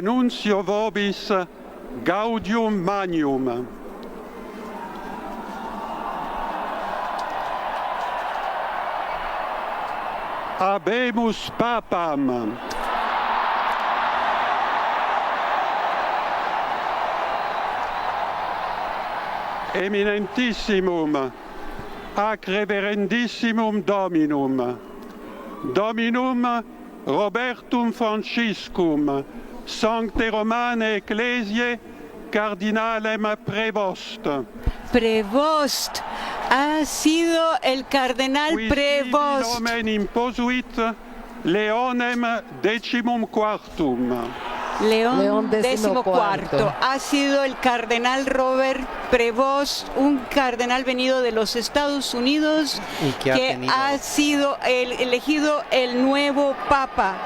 annuncio vobis gaudium magnum. Habemus papam. Eminentissimum, ac reverendissimum Dominum, Dominum Robertum Franciscum, Sancte Romane Ecclesiae, Cardinalem Prevost. Prevost, ha sido el cardenal Prevost. Nomen imposuit Leonem XIV. León XIV. Ha sido el cardenal Robert Prevost, un cardenal venido de los Estados Unidos que ha sido elegido el nuevo Papa.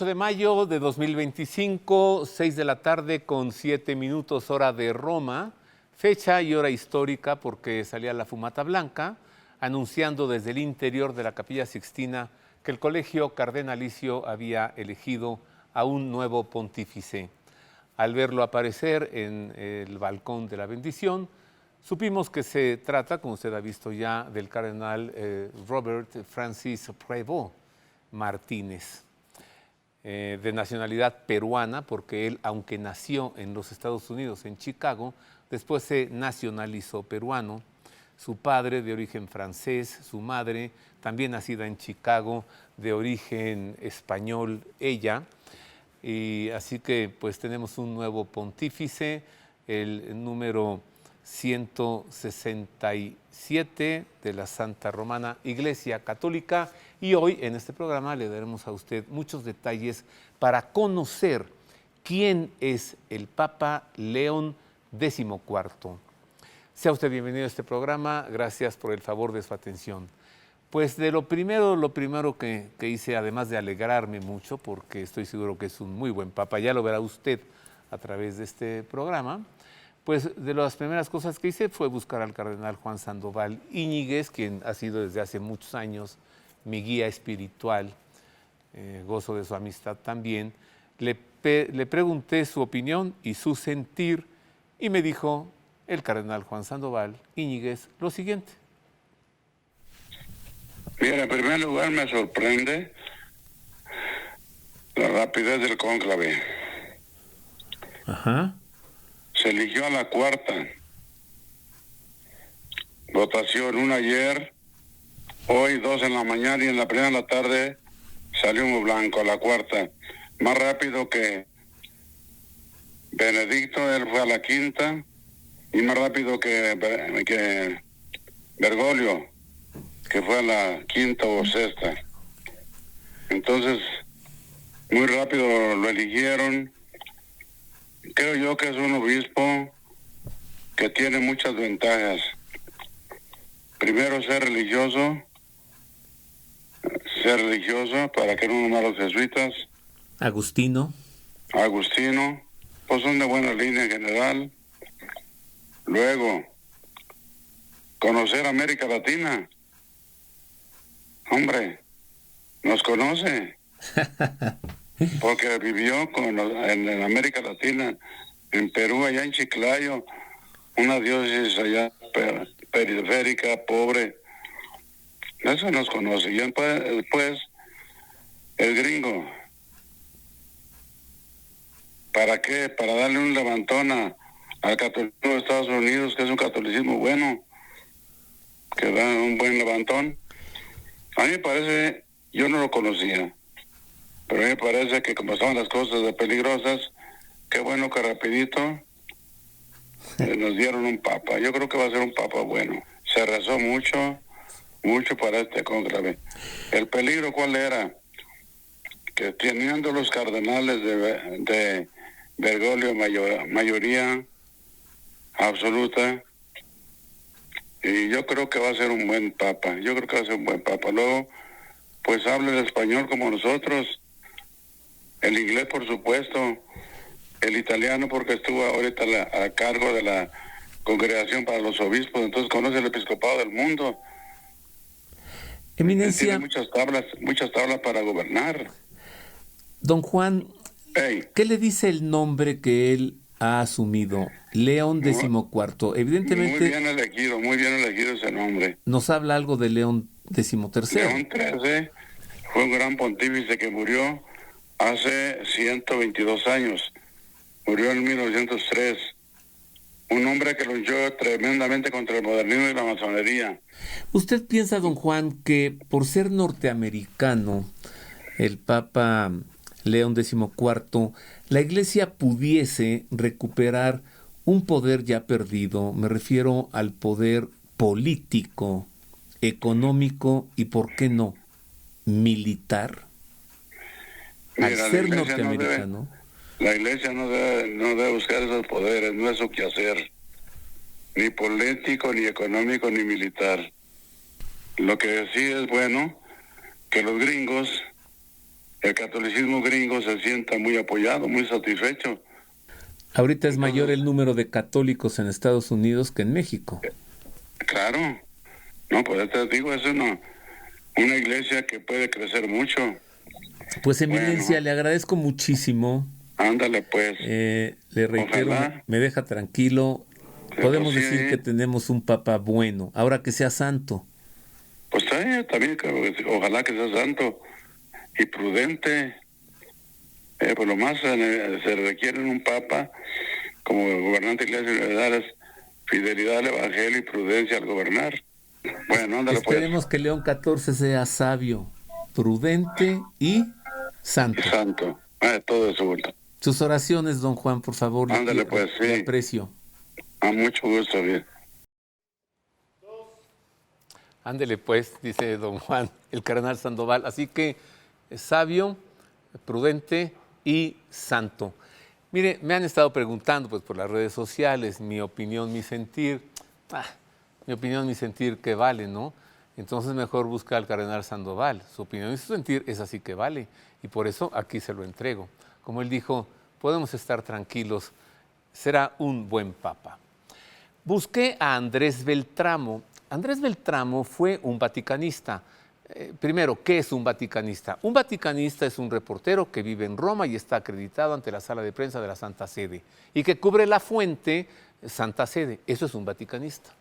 De mayo de 2025, 6 de la tarde con 7 minutos hora de Roma, fecha y hora histórica porque salía la fumata blanca, anunciando desde el interior de la Capilla Sixtina que el Colegio Cardenalicio había elegido a un nuevo pontífice. Al verlo aparecer en el balcón de la bendición, supimos que se trata, como usted ha visto ya, del cardenal Robert Francis Prevost Martínez. De nacionalidad peruana, porque él, aunque nació en los Estados Unidos, en Chicago, después se nacionalizó peruano. Su padre, de origen francés, su madre, también nacida en Chicago, de origen español, ella. Y así que pues tenemos un nuevo pontífice, el número 167 de la Santa Romana Iglesia Católica, y hoy en este programa le daremos a usted muchos detalles para conocer quién es el Papa León XIV. Sea usted bienvenido a este programa, gracias por el favor de su atención. Pues de lo primero que hice, además de alegrarme mucho, porque estoy seguro que es un muy buen Papa, ya lo verá usted a través de este programa, pues de las primeras cosas que hice fue buscar al cardenal Juan Sandoval Íñiguez, quien ha sido desde hace muchos años mi guía espiritual, gozo de su amistad también. Le pregunté su opinión y su sentir y me dijo el cardenal Juan Sandoval Íñiguez lo siguiente. Mira, en primer lugar me sorprende la rapidez del cónclave. Ajá. Se eligió a la cuarta votación, una ayer, hoy 2 en la mañana y en la primera de la tarde salió humo blanco a la cuarta. Más rápido que Benedicto, él fue a la quinta, y más rápido que Bergoglio, que fue a la quinta o sexta. Entonces, muy rápido lo eligieron. Creo yo que es un obispo que tiene muchas ventajas. Primero, ser religioso para que no nomás los jesuitas. Agustino, pues son de buena línea en general. Luego, conocer América Latina. Hombre, nos conoce. Porque vivió en América Latina, en Perú, allá en Chiclayo, una diócesis allá periférica, pobre. Eso nos conoce. Y después, el gringo. ¿Para qué? Para darle un levantón al catolicismo de Estados Unidos, que es un catolicismo bueno, que da un buen levantón. A mí me parece, yo no lo conocía, pero a mí me parece que como estaban las cosas de peligrosas, qué bueno que rapidito nos dieron un papa. Yo creo que va a ser un papa bueno. Se rezó mucho para este cónclave. ¿El peligro cuál era? Que teniendo los cardenales de Bergoglio mayoría absoluta, y yo creo que va a ser un buen papa. Luego, pues habla el español como nosotros, el inglés por supuesto, el italiano porque estuvo ahorita a cargo de la congregación para los obispos, entonces conoce el episcopado del mundo. Eminencia. Tiene muchas tablas para gobernar. Don Juan, Hey. ¿qué le dice el nombre que él ha asumido? León XIV. Evidentemente. Muy bien elegido ese nombre. Nos habla algo de León XIII. León XIII fue un gran pontífice que murió hace 122 años. Murió en 1903. Un hombre que luchó tremendamente contra el modernismo y la masonería. ¿Usted piensa, don Juan, que por ser norteamericano, el Papa León XIV, la Iglesia pudiese recuperar un poder ya perdido? Me refiero al poder político, económico y, ¿por qué no, militar? Al ser norteamericano. La Iglesia no debe buscar esos poderes, no es su quehacer, ni político, ni económico, ni militar. Lo que sí es bueno, que los gringos, el catolicismo gringo se sienta muy apoyado, muy satisfecho. Ahorita es mayor el número de católicos en Estados Unidos que en México. Claro. No, pues te digo, es una iglesia que puede crecer mucho. Pues, Eminencia, le agradezco muchísimo. Ándale, pues. Le reitero, me deja tranquilo. Podemos decir que tenemos un papa bueno, ahora que sea santo. Pues también, ojalá que sea santo y prudente. Por lo más se requiere en un papa como gobernante de Iglesia Universal es fidelidad al Evangelio y prudencia al gobernar. Bueno, ándale, pues. Esperemos que León XIV sea sabio, prudente y santo. Santo. Todo eso, vuelta. Sus oraciones, don Juan, por favor. Ándale, pues, sí. Le aprecio. A mucho gusto, bien. Ándele, pues, dice don Juan, el cardenal Sandoval. Así que sabio, prudente y santo. Mire, me han estado preguntando pues por las redes sociales, mi opinión, mi sentir. Mi opinión, mi sentir, ¿qué vale, no? Entonces mejor busca al cardenal Sandoval. Su opinión y su sentir es así que vale. Y por eso aquí se lo entrego. Como él dijo, podemos estar tranquilos, será un buen papa. Busqué a Andrés Beltramo. Andrés Beltramo fue un vaticanista. Primero, ¿qué es un vaticanista? Un vaticanista es un reportero que vive en Roma y está acreditado ante la sala de prensa de la Santa Sede y que cubre la fuente Santa Sede. Eso es un vaticanista.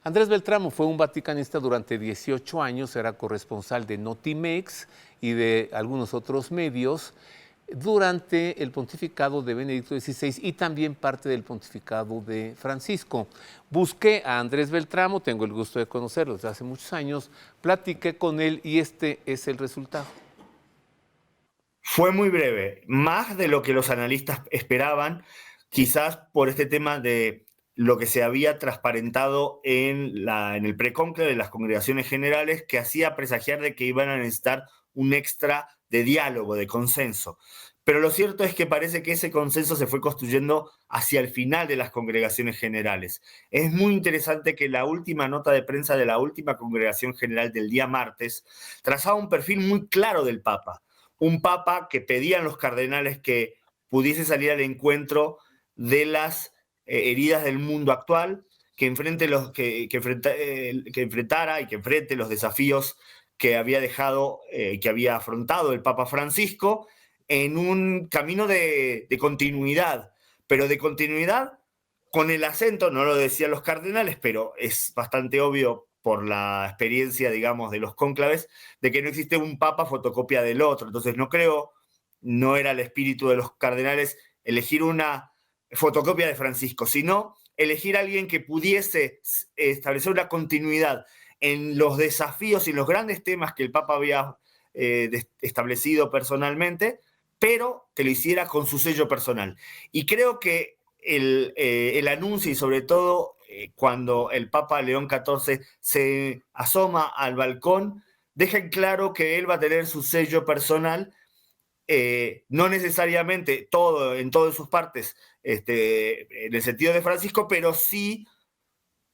Andrés Beltramo fue un vaticanista durante 18 años, era corresponsal de Notimex y de algunos otros medios durante el pontificado de Benedicto XVI y también parte del pontificado de Francisco. Busqué a Andrés Beltramo, tengo el gusto de conocerlo desde hace muchos años, platiqué con él y este es el resultado. Fue muy breve, más de lo que los analistas esperaban, quizás por este tema de lo que se había transparentado en el precónclave de las congregaciones generales, que hacía presagiar de que iban a necesitar un extra de diálogo, de consenso. Pero lo cierto es que parece que ese consenso se fue construyendo hacia el final de las congregaciones generales. Es muy interesante que la última nota de prensa de la última congregación general del día martes trazaba un perfil muy claro del Papa. Un Papa que pedían los cardenales que pudiese salir al encuentro de las heridas del mundo actual, que enfrente los desafíos que había dejado, que había afrontado el Papa Francisco en un camino de continuidad, pero de continuidad con el acento, no lo decían los cardenales, pero es bastante obvio por la experiencia, digamos, de los cónclaves, de que no existe un papa fotocopia del otro. Entonces no era el espíritu de los cardenales elegir una fotocopia de Francisco, sino elegir a alguien que pudiese establecer una continuidad en los desafíos y los grandes temas que el Papa había establecido personalmente, pero que lo hiciera con su sello personal. Y creo que el anuncio, y sobre todo cuando el Papa León XIV se asoma al balcón, deja en claro que él va a tener su sello personal, no necesariamente en todas sus partes, en el sentido de Francisco, pero sí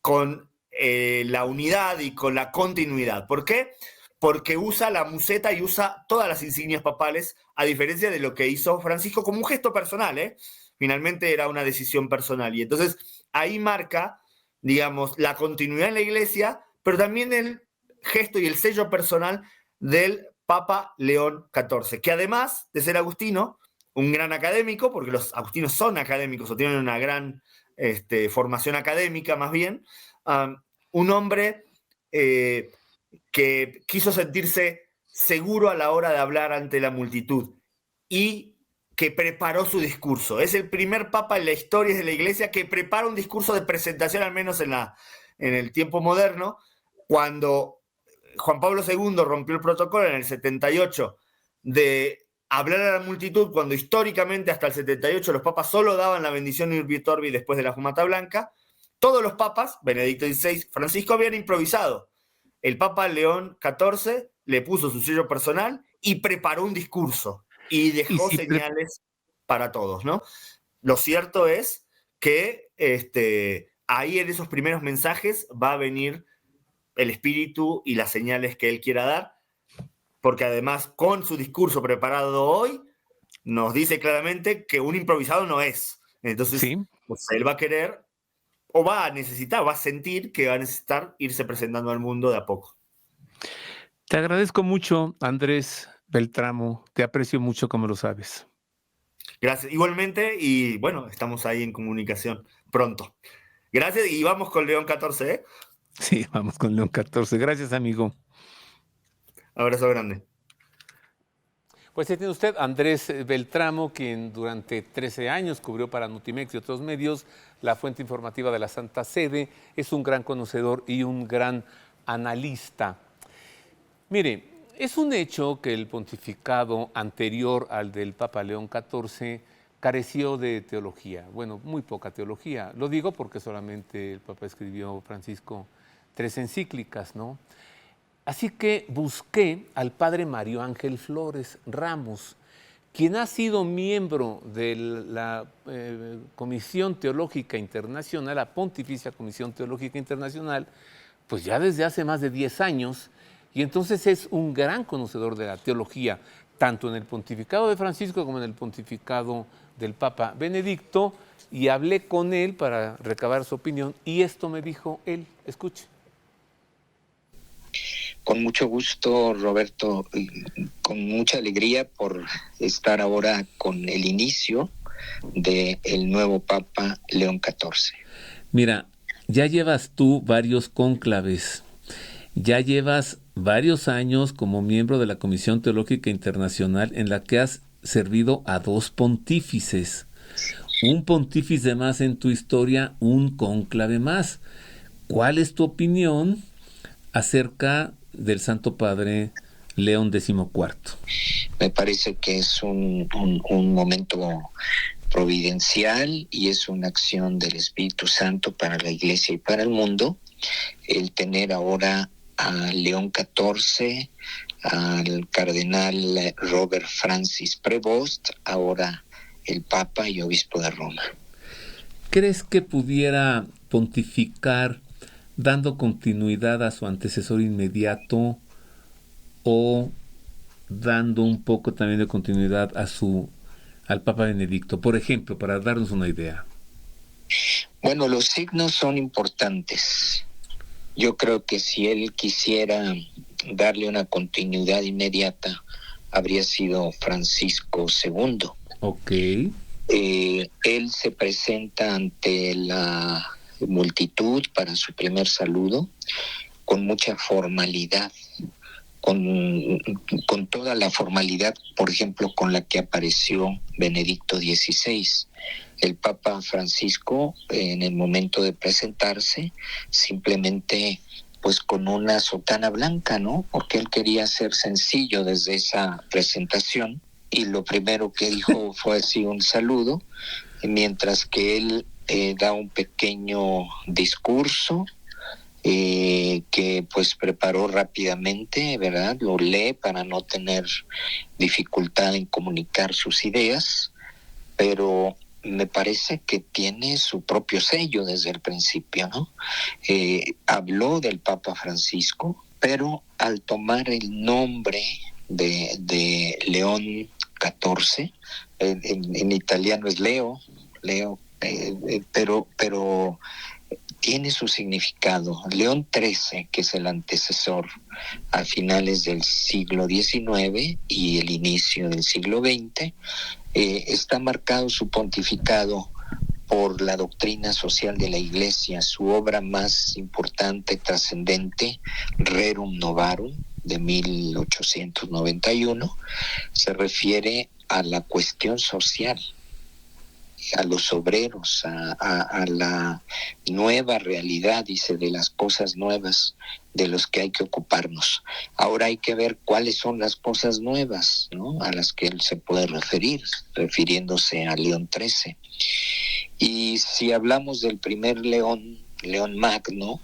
con la unidad y con la continuidad. ¿Por qué? Porque usa la museta y usa todas las insignias papales, a diferencia de lo que hizo Francisco como un gesto personal, ¿eh? Finalmente era una decisión personal. Y entonces ahí marca, digamos, la continuidad en la Iglesia, pero también el gesto y el sello personal del Papa León XIV, que además de ser agustino, un gran académico, porque los agustinos son académicos o tienen una gran formación académica más bien, un hombre que quiso sentirse seguro a la hora de hablar ante la multitud y que preparó su discurso. Es el primer papa en la historia de la Iglesia que prepara un discurso de presentación, al menos en el tiempo moderno, cuando Juan Pablo II rompió el protocolo en el 78 de hablar a la multitud, cuando históricamente hasta el 78 los papas solo daban la bendición Urbi et Orbi después de la fumata blanca. Todos los papas, Benedicto XVI, Francisco, habían improvisado. El Papa León XIV le puso su sello personal y preparó un discurso y dejó señales para todos, ¿no? Lo cierto es que ahí en esos primeros mensajes va a venir el espíritu y las señales que él quiera dar, porque además con su discurso preparado hoy nos dice claramente que un improvisado no es. Entonces, sí, pues él va a querer o va a necesitar, va a sentir que va a necesitar irse presentando al mundo de a poco. Te agradezco mucho, Andrés Beltramo. Te aprecio mucho, como lo sabes. Gracias, igualmente, y bueno, estamos ahí en comunicación pronto. Gracias, y vamos con León XIV, ¿eh? Sí, vamos con León XIV. Gracias, amigo. Abrazo grande. Pues tiene usted Andrés Beltramo, quien durante 13 años cubrió para Notimex y otros medios la fuente informativa de la Santa Sede. Es un gran conocedor y un gran analista. Mire, es un hecho que el pontificado anterior al del Papa León XIV careció de teología. Bueno, muy poca teología. Lo digo porque solamente el Papa escribió, Francisco, 3 encíclicas, ¿no? Así que busqué al padre Mario Ángel Flores Ramos, quien ha sido miembro de la Comisión Teológica Internacional, la Pontificia Comisión Teológica Internacional, pues ya desde hace más de 10 años, y entonces es un gran conocedor de la teología, tanto en el pontificado de Francisco como en el pontificado del Papa Benedicto, y hablé con él para recabar su opinión, y esto me dijo él. Escuche. Con mucho gusto, Roberto, con mucha alegría por estar ahora con el inicio del nuevo Papa León XIV. Mira, ya llevas tú varios cónclaves, ya llevas varios años como miembro de la Comisión Teológica Internacional en la que has servido a 2 pontífices. Un pontífice más en tu historia, un cónclave más. ¿Cuál es tu opinión acerca del Santo Padre León XIV? Me parece que es un momento providencial y es una acción del Espíritu Santo para la Iglesia y para el mundo, el tener ahora a León XIV, al cardenal Robert Francis Prevost, ahora el Papa y Obispo de Roma. ¿Crees que pudiera pontificar dando continuidad a su antecesor inmediato o dando un poco también de continuidad al Papa Benedicto, por ejemplo, para darnos una idea? Bueno, los signos son importantes. Yo creo que si él quisiera darle una continuidad inmediata, habría sido Francisco II. Ok. Él se presenta ante la multitud para su primer saludo con mucha formalidad, con toda la formalidad, por ejemplo, con la que apareció Benedicto XVI. El Papa Francisco, en el momento de presentarse, simplemente pues con una sotana blanca, ¿no? Porque él quería ser sencillo desde esa presentación, y lo primero que dijo fue así un saludo, mientras que él da un pequeño discurso que pues preparó rápidamente, ¿verdad? Lo lee para no tener dificultad en comunicar sus ideas, pero me parece que tiene su propio sello desde el principio, ¿no? Habló del Papa Francisco, pero al tomar el nombre de León XIV, en italiano es Leo, pero tiene su significado. León XIII, que es el antecesor a finales del siglo XIX y el inicio del siglo XX, está marcado su pontificado por la doctrina social de la Iglesia. Su obra más importante, trascendente, Rerum Novarum, de 1891, se refiere a la cuestión social, a los obreros, a la nueva realidad, dice, de las cosas nuevas de los que hay que ocuparnos. Ahora hay que ver cuáles son las cosas nuevas, ¿no?, a las que él se puede referir, refiriéndose a León XIII. Y si hablamos del primer León Magno,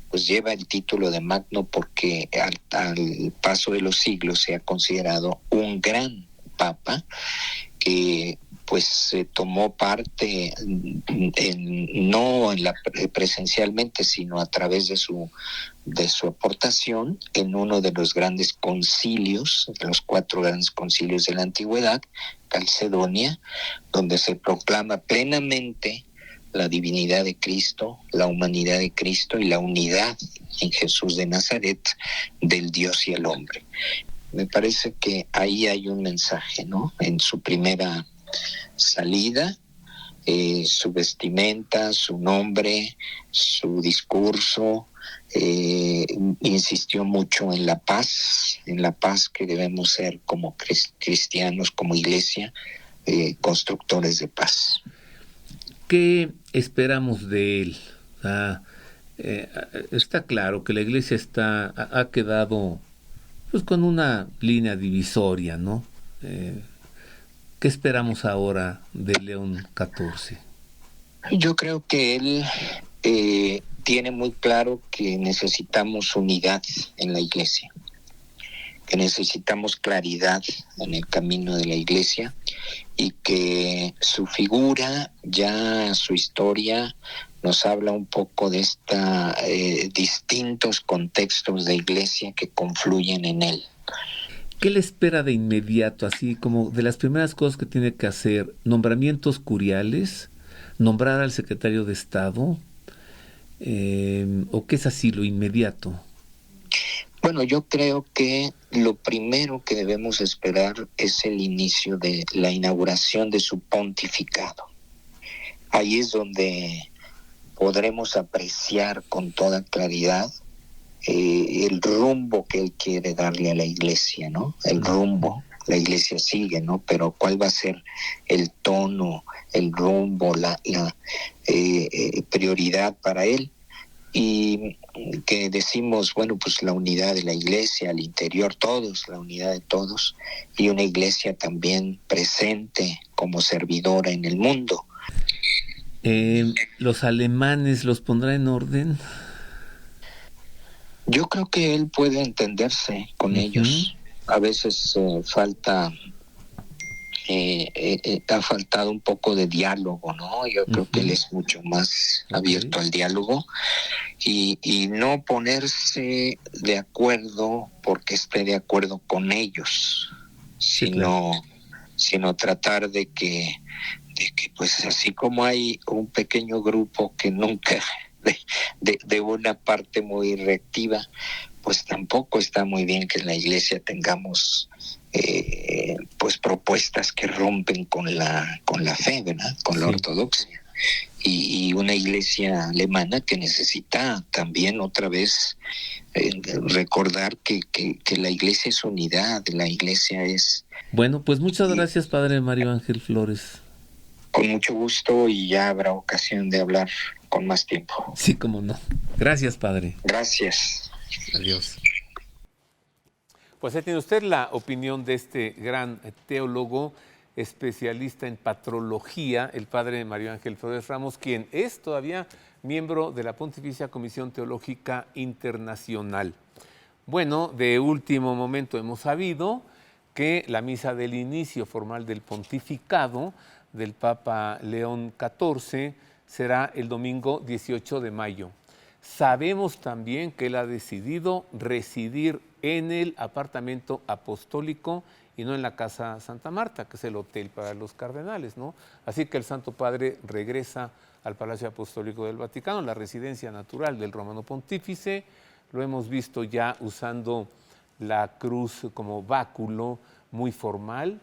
pues lleva el título de Magno porque al paso de los siglos se ha considerado un gran papa que pues tomó parte presencialmente, sino a través de su aportación en uno de los grandes concilios, de los 4 grandes concilios de la antigüedad, Calcedonia, donde se proclama plenamente la divinidad de Cristo, la humanidad de Cristo y la unidad en Jesús de Nazaret del Dios y el hombre. Me parece que ahí hay un mensaje, ¿no? En su primera salida, su vestimenta, su nombre, su discurso, insistió mucho en la paz que debemos ser como cristianos, como iglesia, constructores de paz. ¿Qué esperamos de él? Está claro que la iglesia ha quedado pues con una línea divisoria, ¿no? ¿Qué esperamos ahora de León XIV? Yo creo que él tiene muy claro que necesitamos unidad en la iglesia, que necesitamos claridad en el camino de la iglesia, y que su figura, ya su historia, nos habla un poco de distintos contextos de iglesia que confluyen en él. ¿Qué le espera de inmediato, así como de las primeras cosas que tiene que hacer? ¿Nombramientos curiales? ¿Nombrar al secretario de Estado? ¿O qué es así lo inmediato? Bueno, yo creo que lo primero que debemos esperar es el inicio de la inauguración de su pontificado. Ahí es donde podremos apreciar con toda claridad el rumbo que él quiere darle a la iglesia, ¿no? El rumbo, la iglesia sigue, ¿no? Pero ¿cuál va a ser el tono, el rumbo, la prioridad para él? Y que decimos, bueno, pues la unidad de la iglesia, al interior todos, la unidad de todos, y una iglesia también presente como servidora en el mundo. ¿Los alemanes los pondrá en orden? Yo creo que él puede entenderse con ellos. A veces ha faltado un poco de diálogo, ¿no? Yo creo que él es mucho más abierto al diálogo y no ponerse de acuerdo porque esté de acuerdo con ellos, sino tratar de que pues así como hay un pequeño grupo que nunca de una parte muy reactiva, pues tampoco está muy bien que en la iglesia tengamos pues propuestas que rompen con la fe, ¿verdad? Con la ortodoxia. Y una iglesia alemana que necesita también otra vez recordar que la iglesia es unidad, la iglesia es... Bueno, pues muchas gracias, Padre Mario Ángel Flores. Con mucho gusto, y ya habrá ocasión de hablar con más tiempo. Sí, cómo no. Gracias, Padre. Gracias. Adiós. Pues ahí tiene usted la opinión de este gran teólogo, especialista en patrología, el padre Mario Ángel Flores Ramos, quien es todavía miembro de la Pontificia Comisión Teológica Internacional. Bueno, de último momento hemos sabido que la misa del inicio formal del pontificado del Papa León XIV será el domingo 18 de mayo. Sabemos también que él ha decidido residir en el apartamento apostólico y no en la Casa Santa Marta, que es el hotel para los cardenales, ¿no? Así que el Santo Padre regresa al Palacio Apostólico del Vaticano, la residencia natural del Romano Pontífice. Lo hemos visto ya usando la cruz como báculo, muy formal,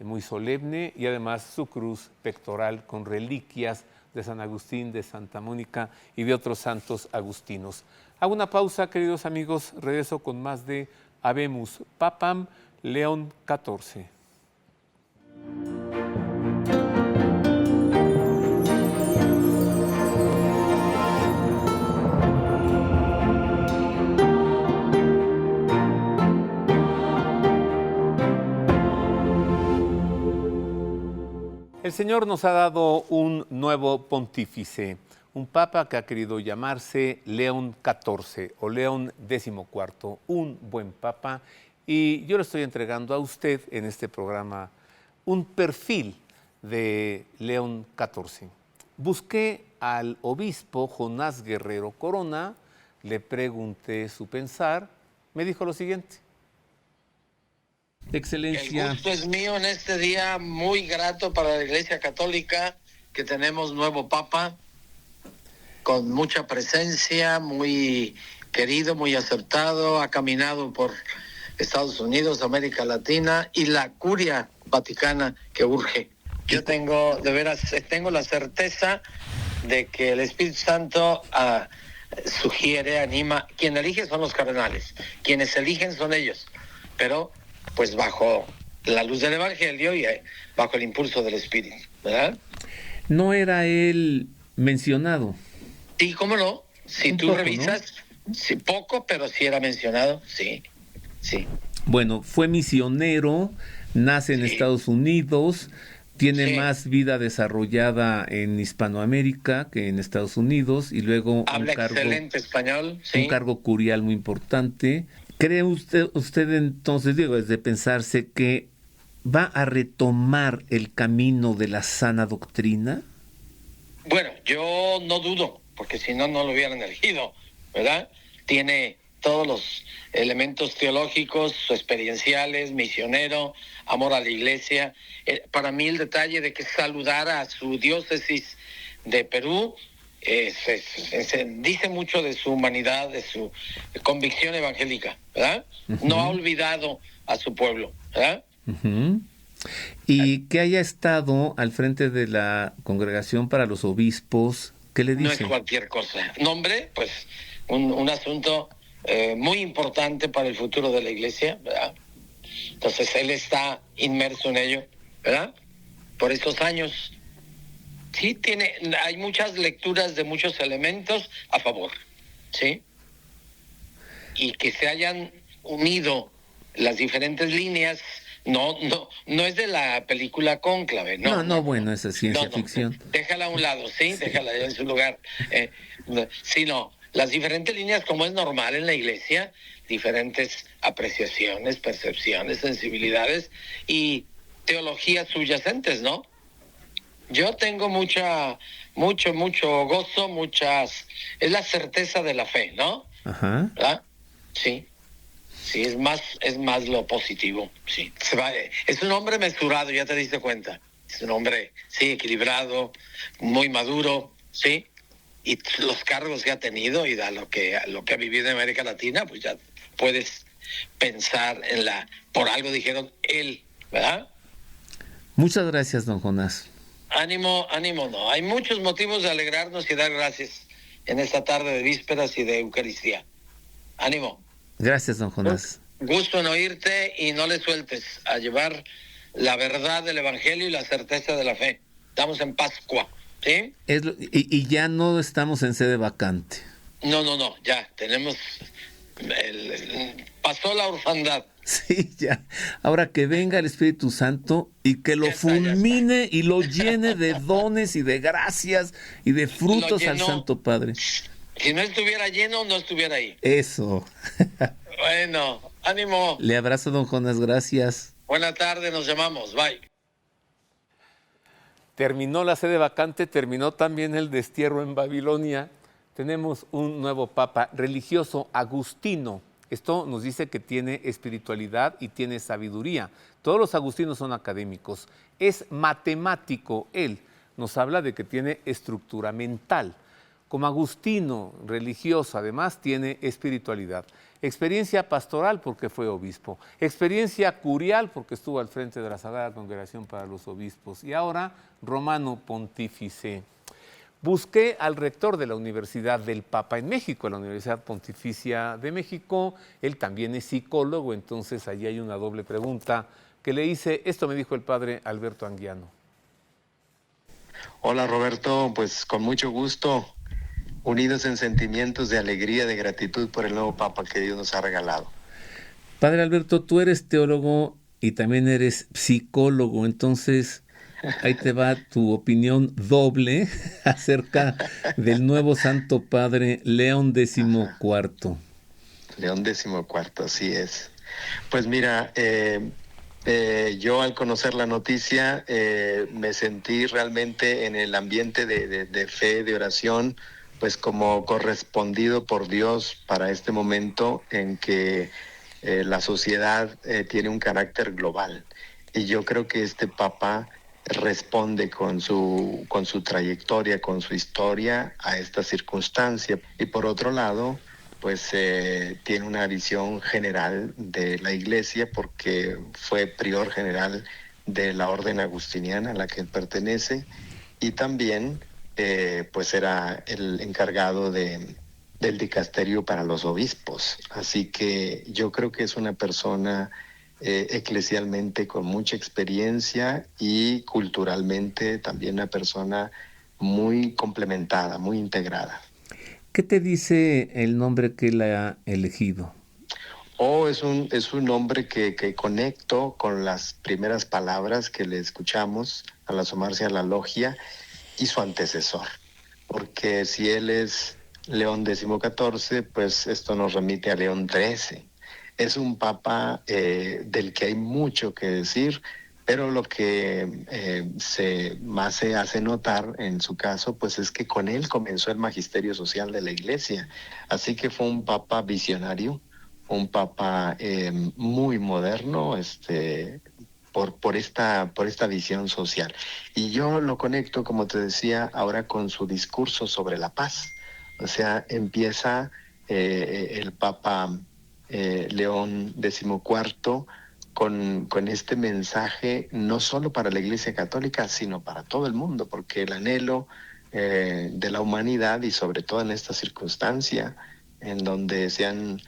muy solemne, y además su cruz pectoral con reliquias de San Agustín, de Santa Mónica y de otros santos agustinos. Hago una pausa, queridos amigos, regreso con más de Habemus Papam León XIV. El Señor nos ha dado un nuevo pontífice, un papa que ha querido llamarse León XIV o León XIV, un buen papa, y yo le estoy entregando a usted en este programa un perfil de León XIV. Busqué al obispo Jonás Guerrero Corona, le pregunté su pensar, me dijo lo siguiente. Excelencia. El gusto es mío en este día muy grato para la Iglesia Católica, que tenemos nuevo Papa, con mucha presencia, muy querido, muy acertado, ha caminado por Estados Unidos, América Latina y la curia vaticana que urge. Yo tengo la certeza de que el Espíritu Santo sugiere, anima. Quien elige son los cardenales, quienes eligen son ellos, pero pues bajo la luz del Evangelio y bajo el impulso del Espíritu, ¿verdad? No era él mencionado. Sí, ¿cómo no? Si tú revisas, ¿no? Sí, poco, pero sí era mencionado, sí. Bueno, fue misionero, nace en Estados Unidos, tiene más vida desarrollada en Hispanoamérica que en Estados Unidos, y luego habla excelente español, un cargo curial muy importante. ¿Cree usted entonces, digo, es de pensarse que va a retomar el camino de la sana doctrina? Bueno, yo no dudo, porque si no, no lo hubieran elegido, ¿verdad? Tiene todos los elementos teológicos, experienciales, misionero, amor a la Iglesia. Para mí el detalle de que saludara a su diócesis de Perú dice mucho de su humanidad, de su convicción evangélica, ¿verdad? Uh-huh. No ha olvidado a su pueblo, ¿verdad? Uh-huh. Y que haya estado al frente de la Congregación para los Obispos, ¿qué le dice? No es cualquier cosa. Nombre, pues, un asunto muy importante para el futuro de la Iglesia, ¿verdad? Entonces él está inmerso en ello, ¿verdad? Por estos años. Sí, hay muchas lecturas de muchos elementos a favor, ¿sí? Y que se hayan unido las diferentes líneas, no es de la película Cónclave, ¿no? No, bueno, esa es ciencia ficción. Déjala a un lado, ¿sí? Déjala en su lugar. Sino las diferentes líneas, como es normal en la Iglesia, diferentes apreciaciones, percepciones, sensibilidades y teologías subyacentes, ¿no? Yo tengo mucho gozo, es la certeza de la fe, ¿no? Ajá. ¿Verdad? Sí, es más lo positivo, sí. Es un hombre mesurado, ya te diste cuenta. Es un hombre, sí, equilibrado, muy maduro, sí. Y los cargos que ha tenido y lo que ha vivido en América Latina, pues ya puedes pensar por algo dijeron él, ¿verdad? Muchas gracias, don Jonás. Ánimo, no. Hay muchos motivos de alegrarnos y dar gracias en esta tarde de vísperas y de Eucaristía. Ánimo. Gracias, don Jonás. Gusto en oírte y no le sueltes a llevar la verdad del Evangelio y la certeza de la fe. Estamos en Pascua, ¿sí? Y ya no estamos en sede vacante. No, ya tenemos pasó la orfandad. Sí, ya. Ahora que venga el Espíritu Santo y que lo fulmine y lo llene de dones y de gracias y de frutos al Santo Padre. Si no estuviera lleno, no estuviera ahí. Eso. Bueno, ánimo. Le abrazo, don Jonas, gracias. Buena tarde, nos llamamos. Bye. Terminó la sede vacante, terminó también el destierro en Babilonia. Tenemos un nuevo papa religioso, Agustino. Esto nos dice que tiene espiritualidad y tiene sabiduría. Todos los agustinos son académicos. Es matemático él. Nos habla de que tiene estructura mental. Como agustino religioso, además, tiene espiritualidad. Experiencia pastoral porque fue obispo. Experiencia curial porque estuvo al frente de la Sagrada Congregación para los Obispos. Y ahora, romano pontífice. Busqué al rector de la Universidad del Papa en México, la Universidad Pontificia de México. Él también es psicólogo, entonces allí hay una doble pregunta que le hice. Esto me dijo el padre Alberto Anguiano. Hola Roberto, pues con mucho gusto, unidos en sentimientos de alegría, de gratitud por el nuevo Papa que Dios nos ha regalado. Padre Alberto, tú eres teólogo y también eres psicólogo, entonces ahí te va tu opinión doble acerca del nuevo Santo Padre León XIV. León XIV, así es. Pues mira, yo al conocer la noticia me sentí realmente en el ambiente de fe, de oración, pues como correspondido por Dios para este momento en que la sociedad tiene un carácter global. Y yo creo que este Papa responde con su trayectoria, con su historia a esta circunstancia. Y por otro lado, pues tiene una visión general de la Iglesia porque fue prior general de la Orden Agustiniana a la que él pertenece y también pues era el encargado del dicasterio para los obispos. Así que yo creo que es una persona eclesialmente con mucha experiencia y culturalmente también una persona muy complementada, muy integrada. ¿Qué te dice el nombre que él ha elegido? Es un nombre que conecto con las primeras palabras que le escuchamos al asomarse a la logia y su antecesor. Porque si él es León XIV, pues esto nos remite a León XIII. Es un papa del que hay mucho que decir, pero lo que más se hace notar en su caso, pues es que con él comenzó el magisterio social de la Iglesia. Así que fue un papa visionario, un papa muy moderno, por esta visión social. Y yo lo conecto, como te decía, ahora con su discurso sobre la paz. O sea, empieza el Papa León XIV con este mensaje no solo para la Iglesia Católica, sino para todo el mundo, porque el anhelo de la humanidad y sobre todo en esta circunstancia en donde se han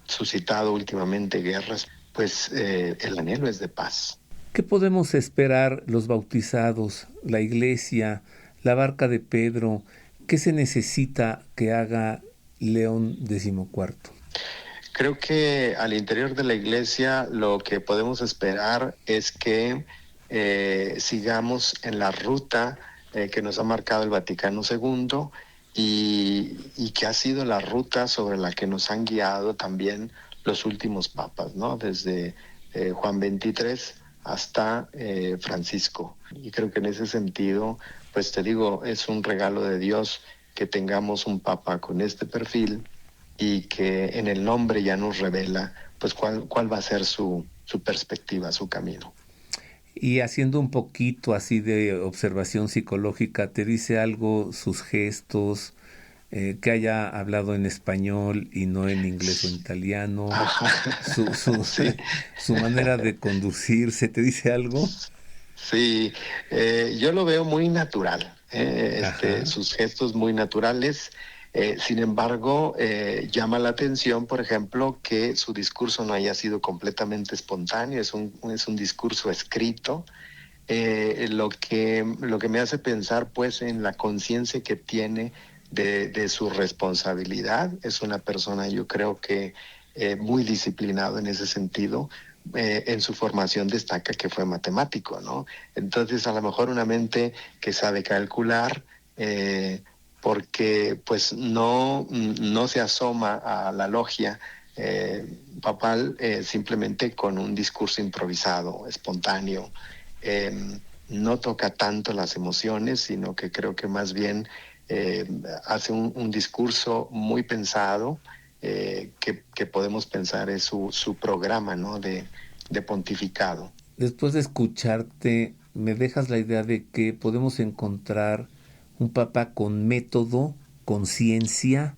suscitado últimamente guerras, pues el anhelo es de paz. ¿Qué podemos esperar los bautizados, la Iglesia, la barca de Pedro? ¿Qué se necesita que haga León XIV? Creo que al interior de la Iglesia lo que podemos esperar es que sigamos en la ruta que nos ha marcado el Vaticano II y que ha sido la ruta sobre la que nos han guiado también los últimos papas, ¿no? Desde Juan XXIII hasta Francisco. Y creo que en ese sentido, pues te digo, es un regalo de Dios que tengamos un papa con este perfil y que en el nombre ya nos revela pues cuál va a ser su perspectiva, su camino. Y haciendo un poquito así de observación psicológica, ¿te dice algo sus gestos, que haya hablado en español y no en inglés o en italiano? Sí. Su manera de conducirse, ¿te dice algo? Sí, yo lo veo muy natural, sus gestos muy naturales. Sin embargo, llama la atención, por ejemplo, que su discurso no haya sido completamente espontáneo, es un discurso escrito, lo que me hace pensar pues en la conciencia que tiene de su responsabilidad. Es una persona, yo creo que muy disciplinado en ese sentido. En su formación destaca que fue matemático, ¿no? Entonces, a lo mejor una mente que sabe calcular, porque pues no se asoma a la logia papal simplemente con un discurso improvisado, espontáneo. No toca tanto las emociones, sino que creo que más bien hace un discurso muy pensado, que podemos pensar es su programa, ¿no? de pontificado. Después de escucharte, me dejas la idea de que podemos encontrar un papa con método, con ciencia.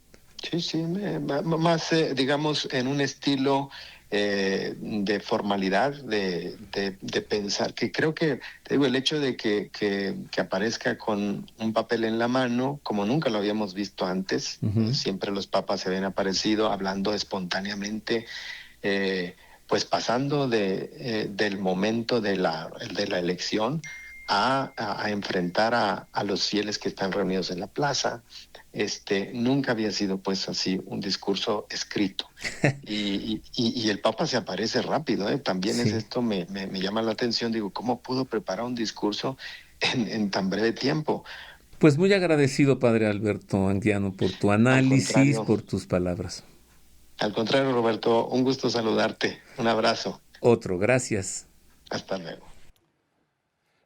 Sí, más, digamos, en un estilo de formalidad, de pensar, que creo que, te digo, el hecho de que aparezca con un papel en la mano, como nunca lo habíamos visto antes, siempre los papas se habían aparecido hablando espontáneamente, pues pasando del momento de la elección a enfrentar a los fieles que están reunidos en la plaza. Nunca había sido pues así un discurso escrito. Y el Papa se aparece rápido, ¿eh? También sí. Me llama la atención, digo, ¿cómo pudo preparar un discurso en tan breve tiempo? Pues muy agradecido, Padre Alberto Anguiano, por tu análisis, por tus palabras. Al contrario, Roberto, un gusto saludarte. Un abrazo. Otro, gracias. Hasta luego.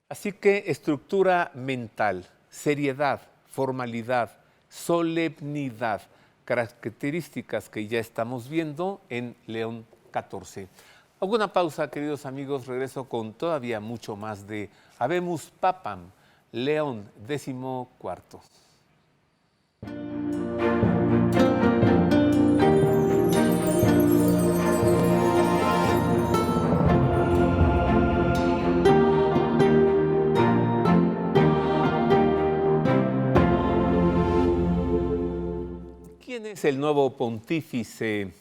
Así que estructura mental, seriedad, formalidad, solemnidad, características que ya estamos viendo en León XIV. Alguna pausa, queridos amigos, regreso con todavía mucho más de Habemus Papam, León XIV. ¿Quién es el nuevo pontífice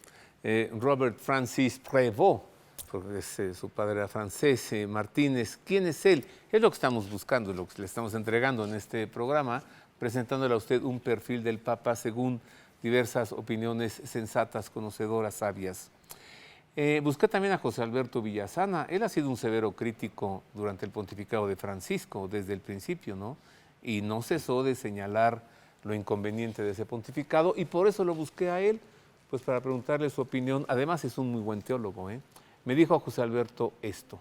Robert Francis Prévost? Porque su padre era francés, Martínez. ¿Quién es él? Es lo que estamos buscando, lo que le estamos entregando en este programa, presentándole a usted un perfil del Papa según diversas opiniones sensatas, conocedoras, sabias. Busqué también a José Alberto Villasana. Él ha sido un severo crítico durante el pontificado de Francisco, desde el principio, ¿no? Y no cesó de señalar lo inconveniente de ese pontificado, y por eso lo busqué a él, pues para preguntarle su opinión. Además es un muy buen teólogo, ¿eh? Me dijo a José Alberto esto.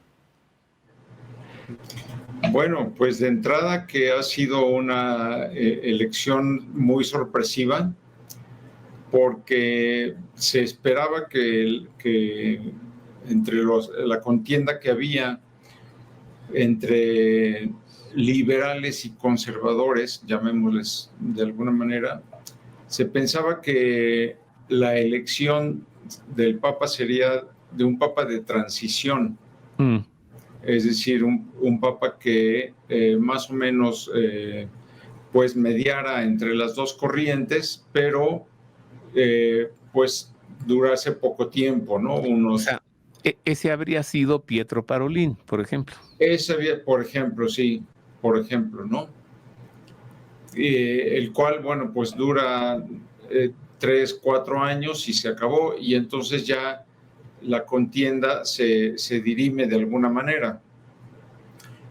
Bueno, pues de entrada que ha sido una elección muy sorpresiva, porque se esperaba que entre la contienda que había entre liberales y conservadores, llamémosles de alguna manera, se pensaba que la elección del Papa sería de un Papa de transición, es decir, un Papa que más o menos pues mediara entre las dos corrientes, pero pues durase poco tiempo, ¿no? O sea, ese habría sido Pietro Parolin, por ejemplo. Ese, por ejemplo, sí. Por ejemplo, ¿no? El cual, bueno, pues dura 3, 4 años y se acabó, y entonces ya la contienda se dirime de alguna manera.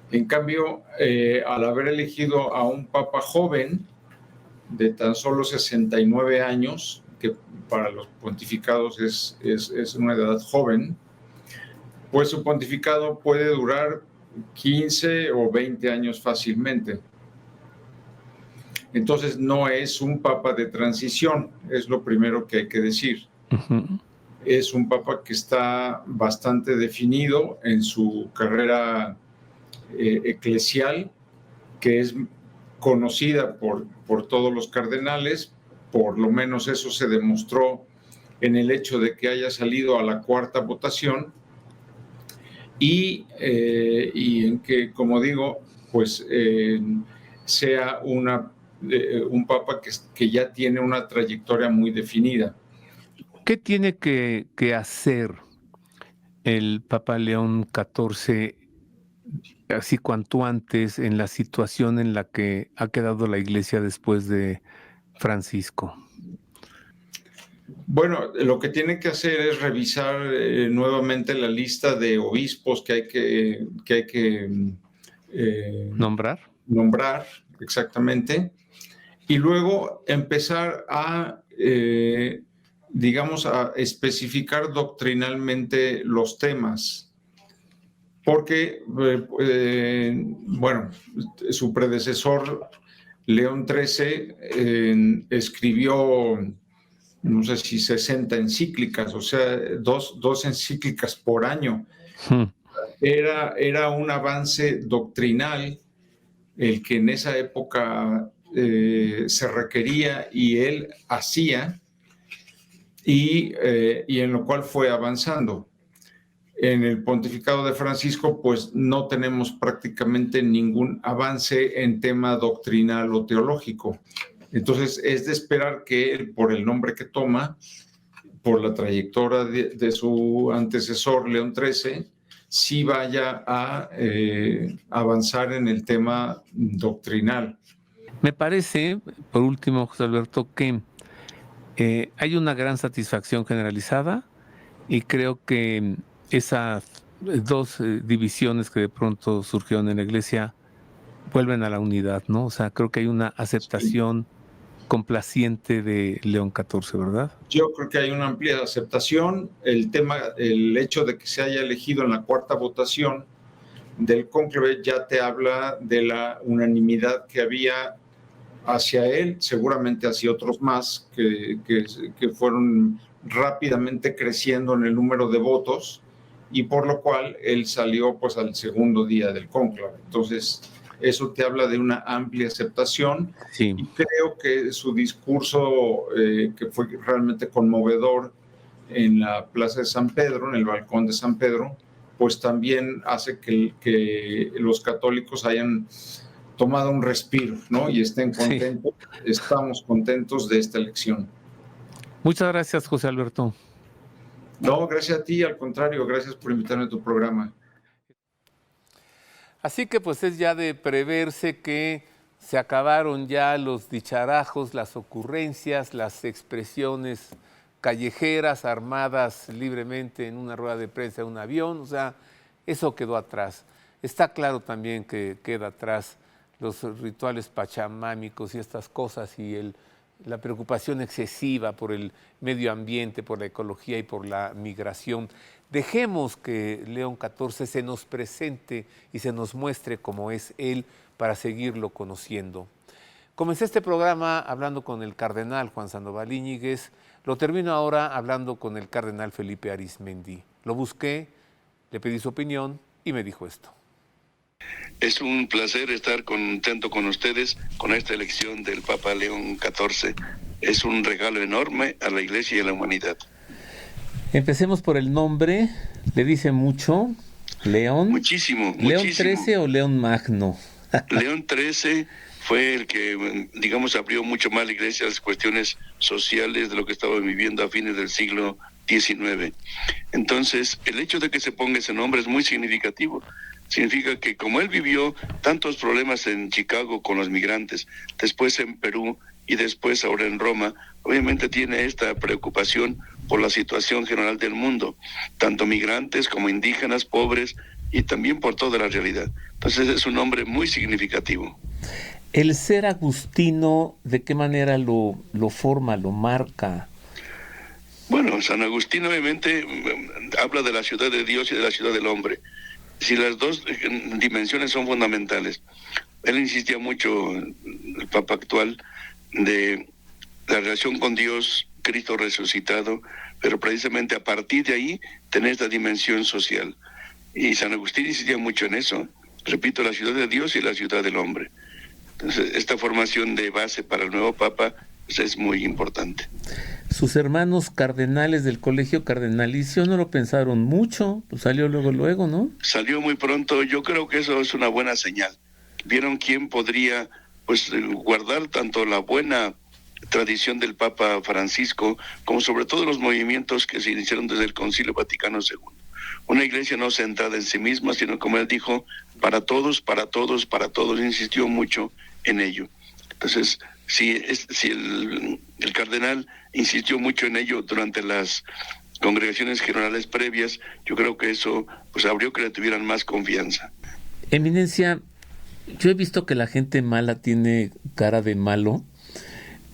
En cambio, al haber elegido a un papa joven de tan solo 69 años, que para los pontificados es una edad joven, pues su pontificado puede durar 15 o 20 años fácilmente. Entonces no es un papa de transición, es lo primero que hay que decir. Es un papa que está bastante definido en su carrera eclesial, que es conocida por todos los cardenales. Por lo menos eso se demostró en el hecho de que haya salido a la 4ª votación, y en que, como digo, pues sea un papa que ya tiene una trayectoria muy definida. ¿Qué tiene que hacer el Papa León XIV así cuanto antes en la situación en la que ha quedado la Iglesia después de Francisco? Bueno, lo que tiene que hacer es revisar nuevamente la lista de obispos que hay que nombrar, exactamente, y luego empezar a, digamos, a especificar doctrinalmente los temas, porque, bueno, su predecesor, León XIII, escribió, no sé si 60 encíclicas, o sea, dos encíclicas por año. Era un avance doctrinal el que en esa época se requería y él hacía, y en lo cual fue avanzando. En el pontificado de Francisco, pues no tenemos prácticamente ningún avance en tema doctrinal o teológico. Entonces, es de esperar que él, por el nombre que toma, por la trayectoria de su antecesor, León XIII, sí vaya a avanzar en el tema doctrinal. Me parece, por último, José Alberto, que hay una gran satisfacción generalizada y creo que esas dos divisiones que de pronto surgieron en la Iglesia vuelven a la unidad, ¿no? O sea, creo que hay una aceptación complaciente de León XIV, ¿verdad? Yo creo que hay una amplia aceptación. El hecho de que se haya elegido en la cuarta votación del cónclave ya te habla de la unanimidad que había hacia él, seguramente hacia otros más que fueron rápidamente creciendo en el número de votos, y por lo cual él salió pues al segundo día del cónclave. Entonces, eso te habla de una amplia aceptación. Sí. Y creo que su discurso, que fue realmente conmovedor en la Plaza de San Pedro, en el balcón de San Pedro, pues también hace que los católicos hayan tomado un respiro, ¿no? Y estén contentos, sí. Estamos contentos de esta elección. Muchas gracias, José Alberto. No, gracias a ti, al contrario, gracias por invitarme a tu programa. Así que pues es ya de preverse que se acabaron ya los dicharajos, las ocurrencias, las expresiones callejeras armadas libremente en una rueda de prensa de un avión, o sea, eso quedó atrás. Está claro también que queda atrás los rituales pachamámicos y estas cosas y la preocupación excesiva por el medio ambiente, por la ecología y por la migración. Dejemos que León XIV se nos presente y se nos muestre como es él para seguirlo conociendo. Comencé este programa hablando con el cardenal Juan Sandoval Íñiguez, lo termino ahora hablando con el cardenal Felipe Arizmendi. Lo busqué, le pedí su opinión y me dijo esto. Es un placer estar contento con ustedes con esta elección del Papa León XIV. Es un regalo enorme a la Iglesia y a la humanidad. Empecemos por el nombre. ¿Le dice mucho? ¿León? Muchísimo. ¿León XIII o León Magno? León XIII fue el que, digamos, abrió mucho más la Iglesia a las cuestiones sociales de lo que estaba viviendo a fines del siglo XIX. Entonces, el hecho de que se ponga ese nombre es muy significativo. Significa que como él vivió tantos problemas en Chicago con los migrantes, después en Perú y después ahora en Roma, obviamente tiene esta preocupación por la situación general del mundo, tanto migrantes como indígenas, pobres y también por toda la realidad. Entonces es un nombre muy significativo. El ser agustino, ¿de qué manera lo forma, lo marca? Bueno, San Agustín obviamente habla de la ciudad de Dios y de la ciudad del hombre. Si las dos dimensiones son fundamentales. Él insistía mucho, el Papa actual, de la relación con Dios, Cristo resucitado, pero precisamente a partir de ahí tener esta dimensión social. Y San Agustín insistía mucho en eso. Repito, la ciudad de Dios y la ciudad del hombre. Entonces, esta formación de base para el nuevo Papa pues, es muy importante. Sus hermanos cardenales del colegio cardenalicio no lo pensaron mucho, pues salió luego, ¿no? Salió muy pronto, yo creo que eso es una buena señal. Vieron quién podría pues guardar tanto la buena tradición del Papa Francisco, como sobre todo los movimientos que se iniciaron desde el Concilio Vaticano II. Una iglesia no centrada en sí misma, sino como él dijo, para todos, insistió mucho en ello. Entonces, si el cardenal insistió mucho en ello durante las congregaciones generales previas, yo creo que eso pues abrió que le tuvieran más confianza. Eminencia, yo he visto que la gente mala tiene cara de malo,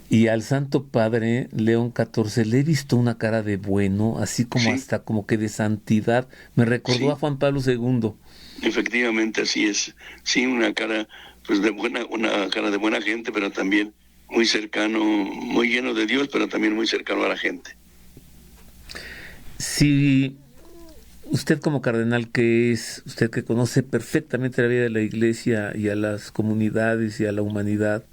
y al Santo Padre León XIV le he visto una cara de bueno, así como sí, hasta como que de santidad. Me recordó sí, a Juan Pablo II. Efectivamente, así es. Sí, una cara pues una cara de buena gente, pero también muy cercano, muy lleno de Dios, pero también muy cercano a la gente. Si usted como cardenal que es, usted que conoce perfectamente la vida de la Iglesia y a las comunidades y a la humanidad,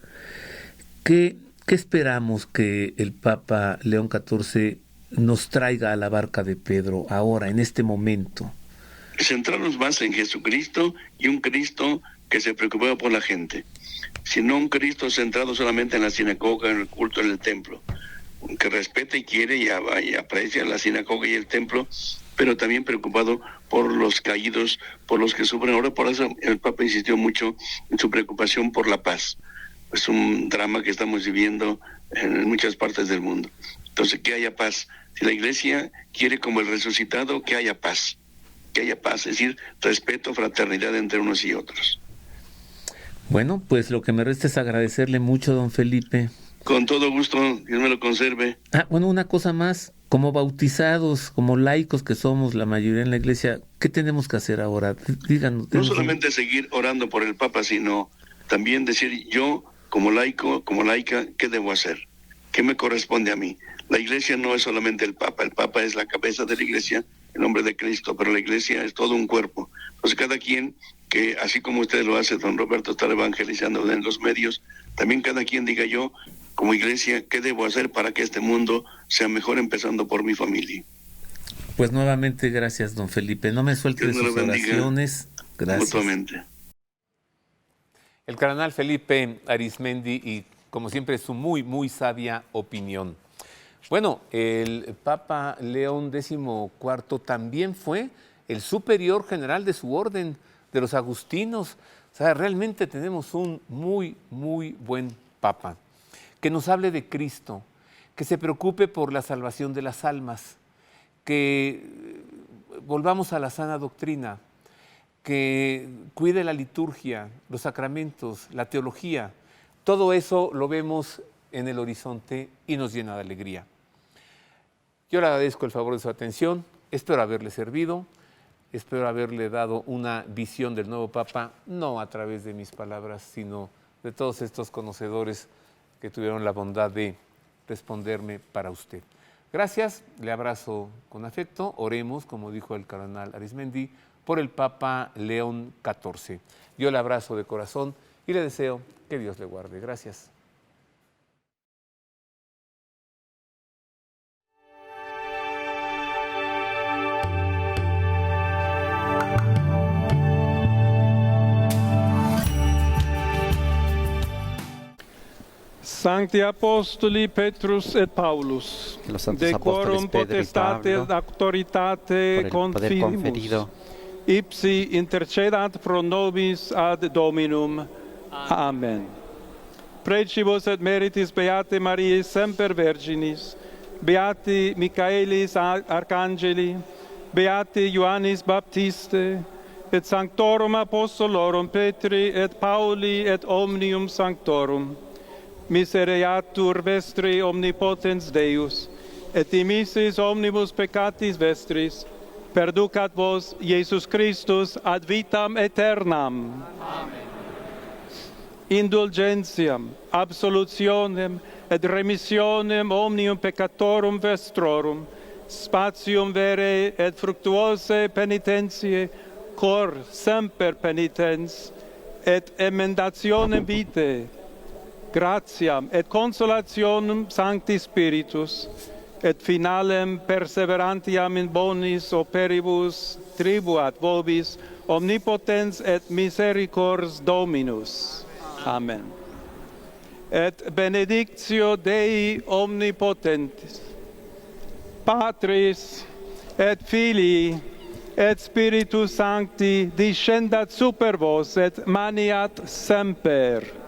¿qué esperamos que el Papa León XIV nos traiga a la barca de Pedro ahora, en este momento? Centrarnos más en Jesucristo y un Cristo que se preocupaba por la gente, sino un Cristo centrado solamente en la sinagoga, en el culto, en el templo, que respete y quiere y aprecia la sinagoga y el templo, pero también preocupado por los caídos, por los que sufren. Ahora por eso el Papa insistió mucho en su preocupación por la paz. Es un drama que estamos viviendo en muchas partes del mundo. Entonces, que haya paz. Si la Iglesia quiere como el resucitado, que haya paz. Que haya paz, es decir, respeto, fraternidad entre unos y otros. Bueno, pues lo que me resta es agradecerle mucho, don Felipe. Con todo gusto, Dios me lo conserve. Bueno, una cosa más. Como bautizados, como laicos que somos la mayoría en la Iglesia, ¿qué tenemos que hacer ahora? Díganos. No solamente seguir orando por el Papa, sino también decir yo, como laico, como laica, ¿qué debo hacer? ¿Qué me corresponde a mí? La Iglesia no es solamente el Papa es la cabeza de la Iglesia, el nombre de Cristo, pero la Iglesia es todo un cuerpo. Entonces cada quien, que así como usted lo hace, don Roberto, estar evangelizando en los medios, también cada quien diga yo, como Iglesia, ¿qué debo hacer para que este mundo sea mejor, empezando por mi familia? Pues nuevamente gracias, don Felipe. No me suelte de sus oraciones. Gracias. Mutuamente. El cardenal Felipe Arizmendi y, como siempre, su muy, muy sabia opinión. Bueno, el Papa León XIV también fue el superior general de su orden, de los agustinos. O sea, realmente tenemos un muy, muy buen Papa, que nos hable de Cristo, que se preocupe por la salvación de las almas, que volvamos a la sana doctrina, que cuide la liturgia, los sacramentos, la teología. Todo eso lo vemos en el horizonte y nos llena de alegría. Yo le agradezco el favor de su atención, espero haberle servido, espero haberle dado una visión del nuevo Papa, no a través de mis palabras, sino de todos estos conocedores que tuvieron la bondad de responderme para usted. Gracias, le abrazo con afecto, oremos, como dijo el cardenal Arizmendi, por el Papa León XIV. Yo le abrazo de corazón y le deseo que Dios le guarde. Gracias. Sancti Apostoli Petrus et Paulus, decorum potestate et auctoritate confidimus, ipsi intercedant pro nobis ad Dominum. Amen. Precibus et meritis Beate Mariae semper Virginis, Beati Michaelis Arcangeli, Beati Ioannis Baptiste, et Sanctorum Apostolorum Petri et Pauli et omnium Sanctorum. Misereatur vestri omnipotens Deus, et dimissis omnibus peccatis vestris, perducat vos Iesus Christus ad vitam aeternam. Amen. Indulgentiam, absolutionem et remissionem omnium peccatorum vestrorum, spatium vere et fructuose penitentiae, cor semper penitens, et emendationem vitae, gratiam et consolationem Sancti Spiritus, et finalem perseverantiam in bonis operibus tribuat vobis omnipotens et misericors Dominus. Amen. Et benedictio Dei omnipotentis, Patris et Filii et Spiritus Sancti descendat super vos et maniat semper.